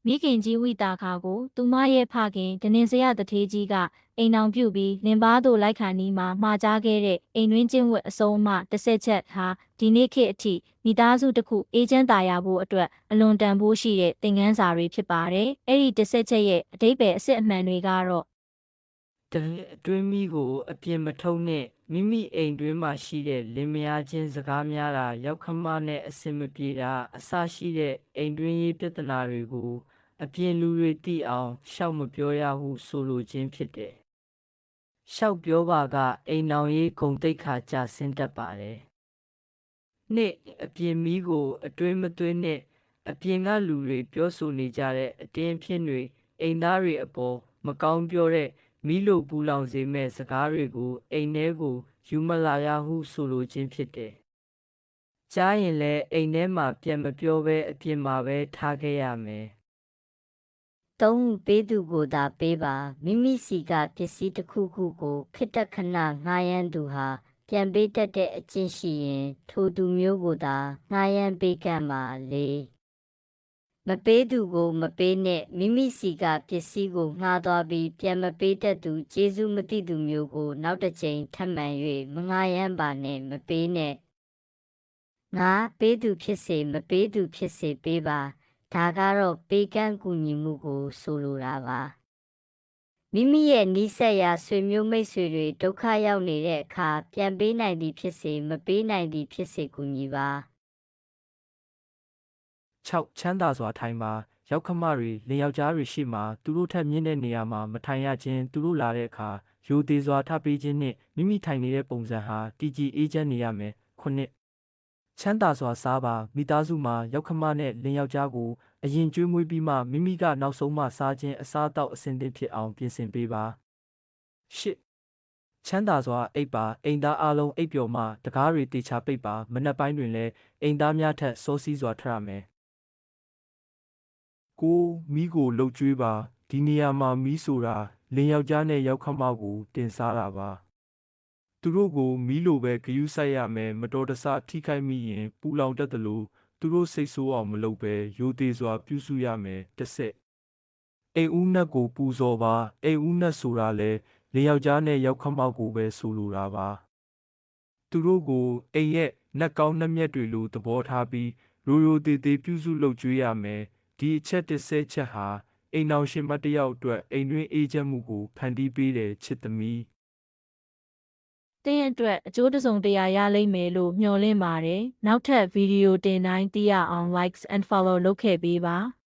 မိခင်ကြီးဝိတာခါကိုသူမရဲ့ဖခင်ဒနင်စရတထေးကြီးကအိမ်အောင်ပြုပြီးလင်ပါးသို့လိုက်ခါနီးမှာမှာကြားခဲ့တဲ့အိမ်တွင်းကျင့်ဝတ်အစုံအမတစ်ဆက်ချက်ဟာဒီနေ့ခေတ်အထိမိသားစုတစ်ခုအေးချမ်းသာယာဖို့အတွက်အလွန်တန်ဖိုးရှိတဲ့သင်ခန်းစာတွေဖြစ်ပါတယ်။အဲ့ဒီတစ်ဆက်ချက်ရဲ့အဓိပ္ပာယ်အစစ်အမှန်တွေကတော့ အတွင်းမိကိုအပြင်မထုတ်နဲ့မိမိအိမ်တွင်းမှာရှိတဲ့လင်မယားချင်းစကားများတာရောက်ခမနဲ့အဆင်မပြေတာအစရှိတဲ့အိမ်တွင်းရေးပြဿနာတွေကိုအပြင်လူတွေသိအောင်ရှောက်မပြောရဟုဆိုလိုခြင်းဖြစ်တယ်။ရှောက်ပြောပါကအိမ်အောင်ရေးဂုဏ်သိက္ခာကျဆင်းတတ်ပါတယ်။နှစ်အပြင်မိကိုအတွင်းမသွင်းနဲ့အပြင်ကလူတွေပြောဆိုနေကြတဲ့အတင်းဖြစ်တွေအိမ်သားတွေအပေါ်မကောင်းပြောတဲ့မီးလိုပူလောင်စေမဲ့စကားတွေကိုအိမ်ထဲကိုယူမလာရဟုဆိုလိုခြင်းဖြစ်တယ်။ကြားရင်လည်းအိမ်ထဲမှာပြန်မပြောဘဲအပြင်မှာပဲထားခဲ့ရမယ်။သုံးပေးသူကိုသာပေးပါမိမိစီကပစ္စည်းတစ်ခုခုကိုခိတ္တခဏငှားရမ်းသူဟာပြန်ပေးတတ်တဲ့အကျင့်ရှိရင်ထိုသူမျိုးကိုသာငှားရမ်းပေးကမ်းပါလေမပေးသူကိုမပေးနဲ့မိမိစီကပစ္စည်းကိုငှားသွားပြီးပြန်မပေးတတ်သူကျေးဇူးမသိသူမျိုးကိုနောက်တစ်ကြိမ်ထပ်မံ၍မငှားရမ်းပါနဲ့မပေးနဲ့ငါပေးသူဖြစ်စေမပေးသူဖြစ်စေပေးပါဒါကတော့ပေးကမ်းကူညီမှုကိုဆိုလိုတာပါမိမိရဲ့နီးစပ်ရာဆွေမျိုးမိတ်ဆွေတွေဒုက္ခရောက်နေတဲ့အခါပြန်ပေးနိုင်သည်ဖြစ်စေမပေးနိုင်သည်ဖြစ်စေကူညီပါ6ချမ်းသာစွာထိုင်ပါရောက်ခမတွေလင်ယောက်ျားတွေရှိမှသူတို့ထက်မြင့်တဲ့နေရာမှာမထိုင်ရခြင်းသူတို့လာတဲ့အခါရိုသေစွာထပေးခြင်းနှင့်မိမိထိုင်နေတဲ့ပုံစံဟာတည်ကြည်အေးချမ်းနေရမယ်ခုနှစ်ချမ်းသာစွာစားပါမိသားစုမှာရောက်ခမနဲ့လင်ယောက်ျားကိုအရင်ကျွေးမွေးပြီးမှမိမိကနောက်ဆုံးမှစားခြင်းအစားအသောက်အဆင်သင့်ဖြစ်အောင်ပြင်ဆင်ပေးပါရှစ်ချမ်းသာစွာအိပ်ပါအိမ်သားအလုံးအိပ်ပျော်မှတကားတွေတေချာပိတ်ပါမနက်ပိုင်းတွင်လည်းအိမ်သားများထက်စောစီးစွာထရမယ်ကိုမီးကိုလှုပ်ကြွေးပါဒီနေရာမှာမီးဆိုတာလင်ယောက်ျားနဲ့ယောက်ခမကိုတင်စားတာပါသူတို့ကိုမီးလိုပဲဂယုစိုက်ရမယ်မတော်တဆထိခိုက်မိရင်ပူလောင်တတ်သလိုသူတို့စိတ်ဆိုးအောင်မလုပ်ပဲရိုသေစွာပြုစုရမယ်တစ်ဆက်အိမ်ဦးနတ်ကိုပူဇော်ပါအိမ်ဦးနတ်ဆိုတာလေလင်ယောက်ျားနဲ့ယောက်ခမကိုပဲဆိုလိုတာပါသူတို့ကိုအိမ်ရဲ့နတ်ကောင်းနှက်မြက်တွေလိုသဘောထားပြီးရိုသေသေးပြုစုလုပ်ကြွေးရမယ်ဒီအချက်တစ်ဆယ်ချက်ဟာအိမ်အောင်ရှင်မတစ်ယောက်အတွက်အိမ်တွင်းအေးချမ်းမှုကိုဖန်တီးပေးတယ်ချစ်သမီးသင်အတွက်အကျိုးတစုံတရာရလိမ့်မယ်လို့မျှော်လင့်ပါတယ်။နောက်ထပ်ဗီဒီယိုတင်တိုင်းသိရအောင် likes and follow လုပ်ခဲ့ပေးပါ။